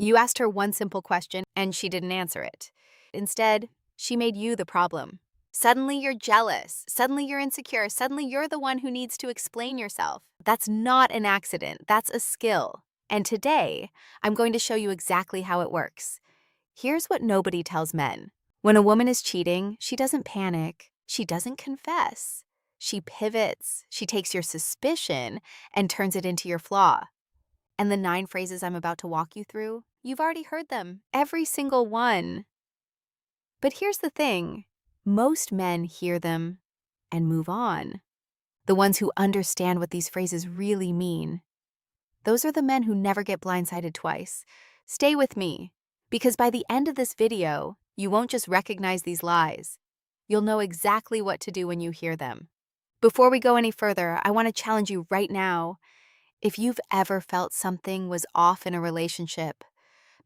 You asked her one simple question and she didn't answer it. Instead, she made you the problem. Suddenly you're jealous. Suddenly you're insecure. Suddenly you're the one who needs to explain yourself. That's not an accident. That's a skill. And today, I'm going to show you exactly how it works. Here's what nobody tells men. When a woman is cheating, she doesn't panic. She doesn't confess. She pivots. She takes your suspicion and turns it into your flaw. And the 9 phrases I'm about to walk you through, you've already heard them. Every single one. But here's the thing. Most men hear them and move on. The ones who understand what these phrases really mean. Those are the men who never get blindsided twice. Stay with me, because by the end of this video, you won't just recognize these lies. You'll know exactly what to do when you hear them. Before we go any further, I want to challenge you right now. If you've ever felt something was off in a relationship,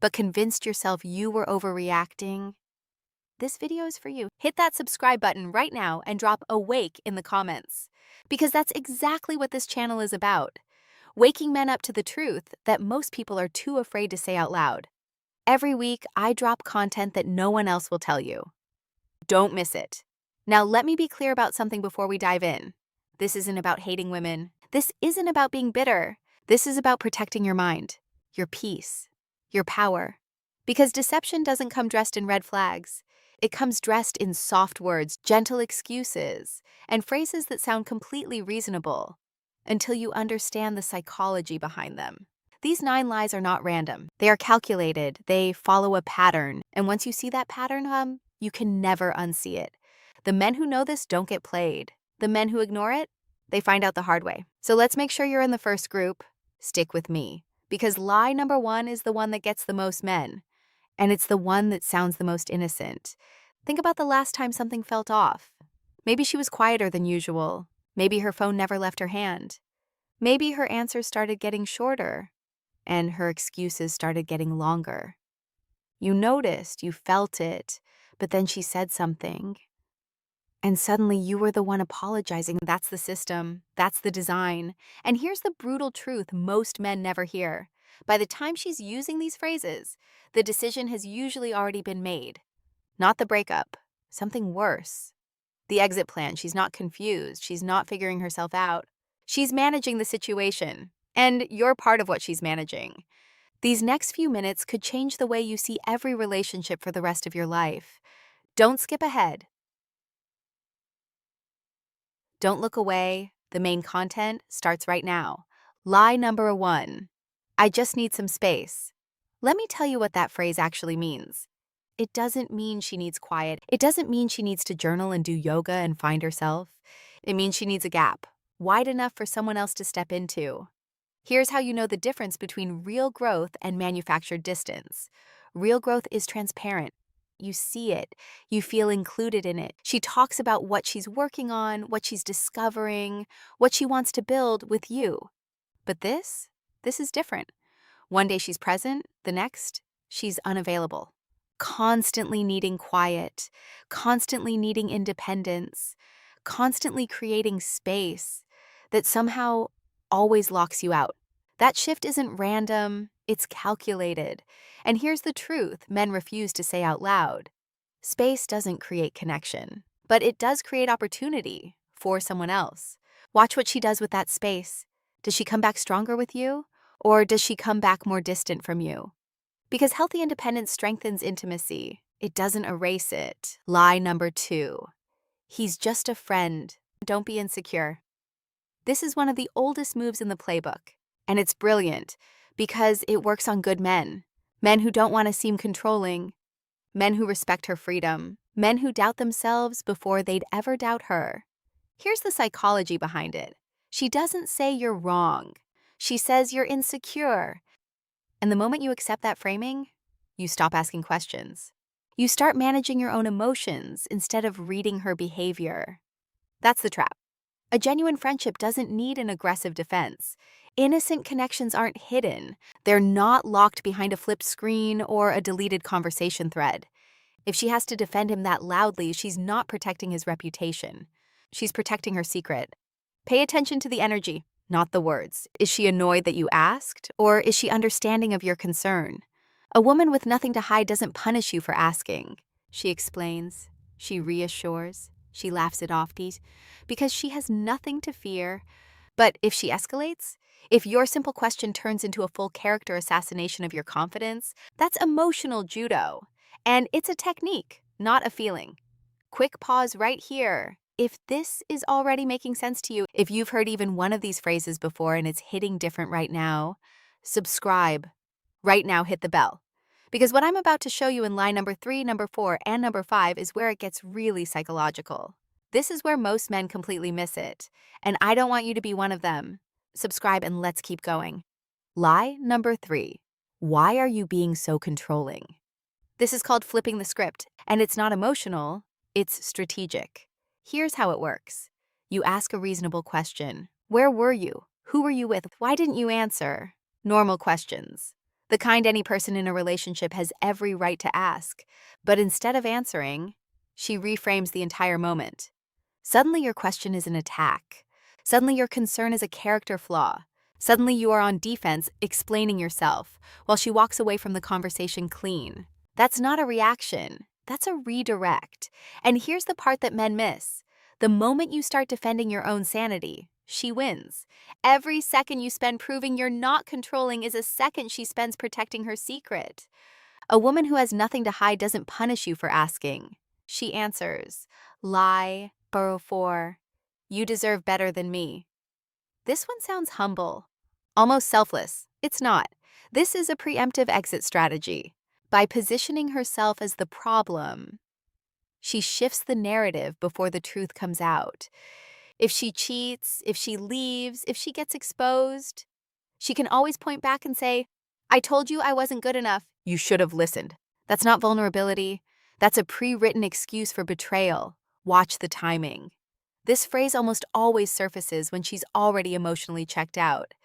but convinced yourself you were overreacting, this video is for you. Hit that subscribe button right now and drop "awake" in the comments, because that's exactly what this channel is about. Waking men up to the truth that most people are too afraid to say out loud. Every week, I drop content that no one else will tell you. Don't miss it. Now, let me be clear about something before we dive in. This isn't about hating women. This isn't about being bitter. This is about protecting your mind, your peace, your power. Because deception doesn't come dressed in red flags. It comes dressed in soft words, gentle excuses, and phrases that sound completely reasonable until you understand the psychology behind them. These 9 lies are not random. They are calculated. They follow a pattern. And once you see that pattern, you can never unsee it. The men who know this don't get played. The men who ignore it, they find out the hard way. So let's make sure you're in the first group. Stick with me, because lie number 1 is the one that gets the most men. And it's the one that sounds the most innocent. Think about the last time something felt off. Maybe she was quieter than usual. Maybe her phone never left her hand. Maybe her answers started getting shorter, and her excuses started getting longer. You noticed, you felt it, but then she said something. And suddenly you were the one apologizing. That's the system. That's the design. And here's the brutal truth most men never hear. By the time she's using these phrases, the decision has usually already been made. Not the breakup, something worse. The exit plan. She's not confused. She's not figuring herself out. She's managing the situation, and you're part of what she's managing. These next few minutes could change the way you see every relationship for the rest of your life. Don't skip ahead. Don't look away. The main content starts right now. Lie number 1. I just need some space. Let me tell you what that phrase actually means. It doesn't mean she needs quiet. It doesn't mean she needs to journal and do yoga and find herself. It means she needs a gap, wide enough for someone else to step into. Here's how you know the difference between real growth and manufactured distance. Real growth is transparent. You see it. You feel included in it. She talks about what she's working on, what she's discovering, what she wants to build with you. But this is different. One day she's present, the next, she's unavailable. Constantly needing quiet, constantly needing independence, constantly creating space that somehow always locks you out. That shift isn't random, it's calculated. And here's the truth men refuse to say out loud. Space doesn't create connection, but it does create opportunity for someone else. Watch what she does with that space. Does she come back stronger with you, or does she come back more distant from you? Because healthy independence strengthens intimacy. It doesn't erase it. Lie number 2. He's just a friend. Don't be insecure. This is one of the oldest moves in the playbook, and it's brilliant because it works on good men. Men who don't want to seem controlling. Men who respect her freedom. Men who doubt themselves before they'd ever doubt her. Here's the psychology behind it. She doesn't say you're wrong. She says you're insecure. And the moment you accept that framing, you stop asking questions. You start managing your own emotions instead of reading her behavior. That's the trap. A genuine friendship doesn't need an aggressive defense. Innocent connections aren't hidden. They're not locked behind a flipped screen or a deleted conversation thread. If she has to defend him that loudly, she's not protecting his reputation. She's protecting her secret. Pay attention to the energy, not the words. Is she annoyed that you asked, or is she understanding of your concern? A woman with nothing to hide doesn't punish you for asking. She explains, she reassures, she laughs it off, because she has nothing to fear. But if she escalates, if your simple question turns into a full character assassination of your confidence, that's emotional judo. And it's a technique, not a feeling. Quick pause right here. If this is already making sense to you, if you've heard even one of these phrases before and it's hitting different right now, subscribe. Right now, hit the bell. Because what I'm about to show you in line number 3, number 4, and number 5 is where it gets really psychological. This is where most men completely miss it, and I don't want you to be one of them. Subscribe and let's keep going. Lie number 3. Why are you being so controlling? This is called flipping the script, and it's not emotional, it's strategic. Here's how it works. You ask a reasonable question. Where were you? Who were you with? Why didn't you answer? Normal questions. The kind any person in a relationship has every right to ask. But instead of answering, she reframes the entire moment. Suddenly your question is an attack. Suddenly your concern is a character flaw. Suddenly you are on defense, explaining yourself, while she walks away from the conversation clean. That's not a reaction. That's a redirect. And here's the part that men miss. The moment you start defending your own sanity, she wins. Every second you spend proving you're not controlling is a second she spends protecting her secret. A woman who has nothing to hide doesn't punish you for asking. She answers, lie, burrow for, you deserve better than me. This one sounds humble, almost selfless. It's not. This is a preemptive exit strategy. By positioning herself as the problem, she shifts the narrative before the truth comes out. If she cheats, if she leaves, if she gets exposed, she can always point back and say, I told you I wasn't good enough. You should have listened. That's not vulnerability. That's a pre-written excuse for betrayal. Watch the timing. This phrase almost always surfaces when she's already emotionally checked out.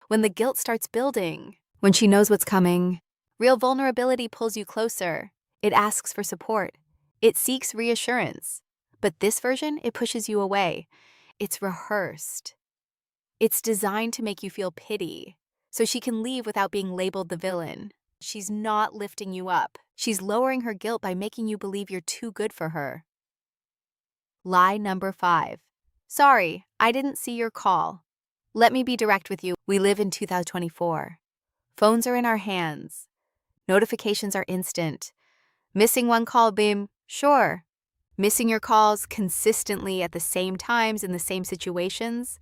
When the guilt starts building, when she knows what's coming, real vulnerability pulls you closer. It asks for support. It seeks reassurance. But this version, it pushes you away. It's rehearsed. It's designed to make you feel pity, so she can leave without being labeled the villain. She's not lifting you up. She's lowering her guilt by making you believe you're too good for her. Lie number 5. Sorry, I didn't see your call. Let me be direct with you. We live in 2024. Phones are in our hands. Notifications are instant. Missing one call, bim, sure. Missing your calls consistently at the same times in the same situations,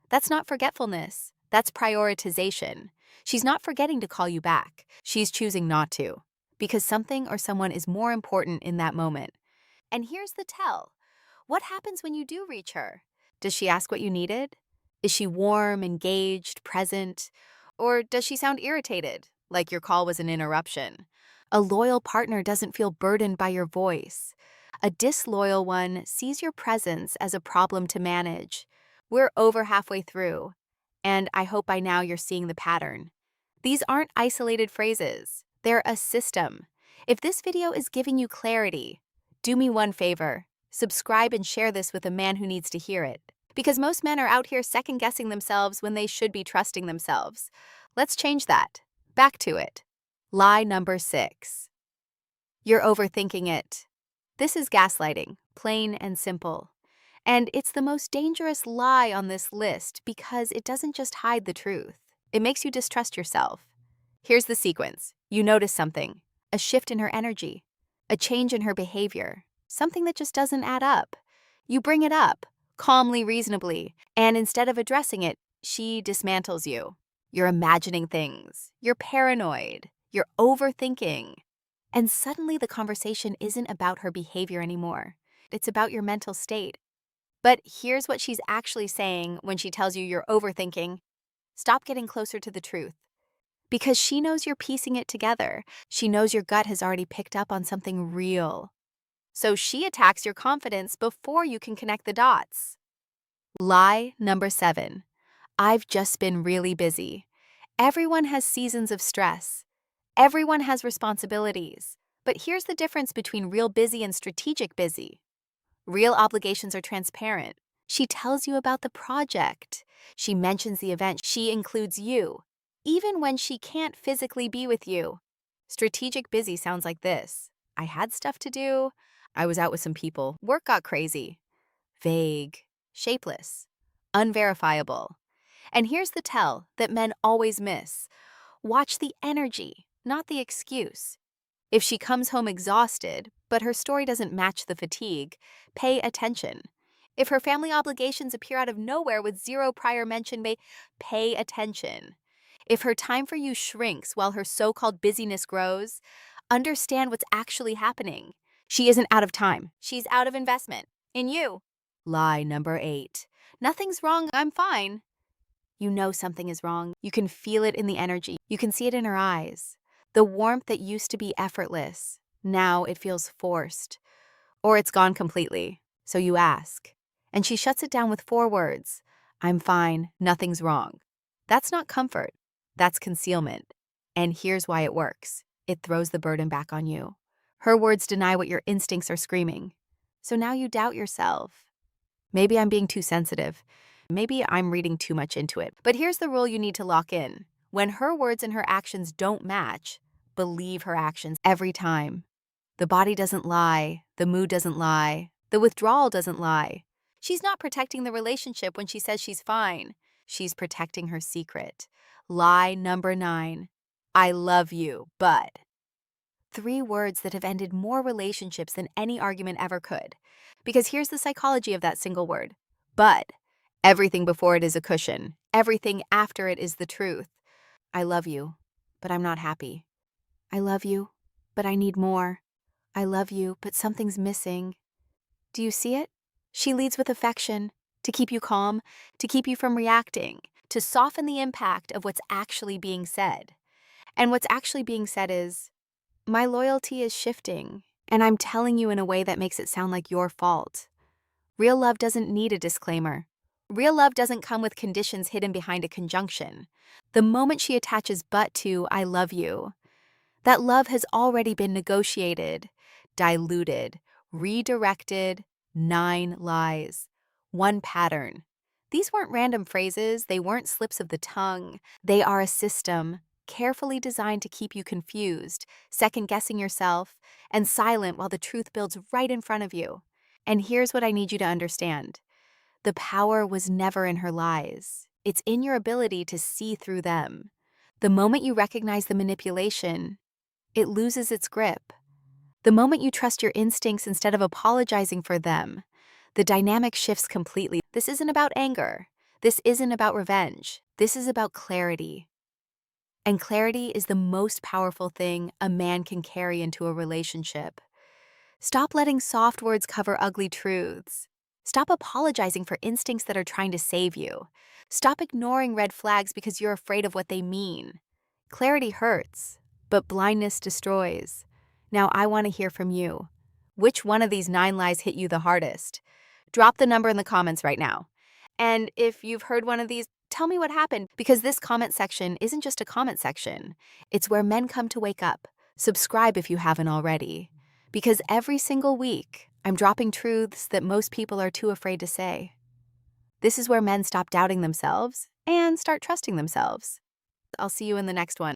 that's not forgetfulness. That's prioritization. She's not forgetting to call you back. She's choosing not to, because something or someone is more important in that moment. And here's the tell. What happens when you do reach her? Does she ask what you needed? Is she warm, engaged, present? Or does she sound irritated, like your call was an interruption? A loyal partner doesn't feel burdened by your voice. A disloyal one sees your presence as a problem to manage. We're over halfway through, and I hope by now you're seeing the pattern. These aren't isolated phrases. They're a system. If this video is giving you clarity, do me one favor. Subscribe and share this with a man who needs to hear it. Because most men are out here second-guessing themselves when they should be trusting themselves. Let's change that. Back to it. Lie number 6. You're overthinking it. This is gaslighting, plain and simple. And it's the most dangerous lie on this list because it doesn't just hide the truth. It makes you distrust yourself. Here's the sequence. You notice something, a shift in her energy, a change in her behavior, something that just doesn't add up. You bring it up, calmly, reasonably, and instead of addressing it, she dismantles you. You're imagining things. You're paranoid. You're overthinking. And suddenly the conversation isn't about her behavior anymore. It's about your mental state. But here's what she's actually saying when she tells you you're overthinking. Stop getting closer to the truth. Because she knows you're piecing it together. She knows your gut has already picked up on something real. So she attacks your confidence before you can connect the dots. Lie number 7. I've just been really busy. Everyone has seasons of stress. Everyone has responsibilities. But here's the difference between real busy and strategic busy. Real obligations are transparent. She tells you about the project. She mentions the event. She includes you, even when she can't physically be with you. Strategic busy sounds like this. I had stuff to do. I was out with some people. Work got crazy. Vague. Shapeless. Unverifiable. And here's the tell that men always miss. Watch the energy, not the excuse. If she comes home exhausted, but her story doesn't match the fatigue, pay attention. If her family obligations appear out of nowhere with zero prior mention, pay attention. If her time for you shrinks while her so-called busyness grows, understand what's actually happening. She isn't out of time. She's out of investment. In you. Lie number 8. Nothing's wrong, I'm fine. You know something is wrong. You can feel it in the energy. You can see it in her eyes. The warmth that used to be effortless, now it feels forced. Or it's gone completely. So you ask. And she shuts it down with 4 words. I'm fine, nothing's wrong. That's not comfort. That's concealment. And here's why it works. It throws the burden back on you. Her words deny what your instincts are screaming. So now you doubt yourself. Maybe I'm being too sensitive. Maybe I'm reading too much into it. But here's the rule you need to lock in. When her words and her actions don't match, believe her actions every time. The body doesn't lie. The mood doesn't lie. The withdrawal doesn't lie. She's not protecting the relationship when she says she's fine. She's protecting her secret. Lie number 9. I love you, but. 3 words that have ended more relationships than any argument ever could. Because here's the psychology of that single word. But. Everything before it is a cushion. Everything after it is the truth. I love you, but I'm not happy. I love you, but I need more. I love you, but something's missing. Do you see it? She leads with affection, to keep you calm, to keep you from reacting, to soften the impact of what's actually being said. And what's actually being said is, my loyalty is shifting, and I'm telling you in a way that makes it sound like your fault. Real love doesn't need a disclaimer. Real love doesn't come with conditions hidden behind a conjunction. The moment she attaches but to I love you, that love has already been negotiated, diluted, redirected, 9 lies, 1 pattern. These weren't random phrases, they weren't slips of the tongue. They are a system, carefully designed to keep you confused, second-guessing yourself, and silent while the truth builds right in front of you. And here's what I need you to understand. The power was never in her lies. It's in your ability to see through them. The moment you recognize the manipulation, it loses its grip. The moment you trust your instincts instead of apologizing for them, the dynamic shifts completely. This isn't about anger. This isn't about revenge. This is about clarity. And clarity is the most powerful thing a man can carry into a relationship. Stop letting soft words cover ugly truths. Stop apologizing for instincts that are trying to save you. Stop ignoring red flags because you're afraid of what they mean. Clarity hurts, but blindness destroys. Now I want to hear from you. Which one of these 9 lies hit you the hardest? Drop the number in the comments right now. And if you've heard one of these, tell me what happened, because this comment section isn't just a comment section. It's where men come to wake up. Subscribe if you haven't already. Because every single week, I'm dropping truths that most people are too afraid to say. This is where men stop doubting themselves and start trusting themselves. I'll see you in the next one.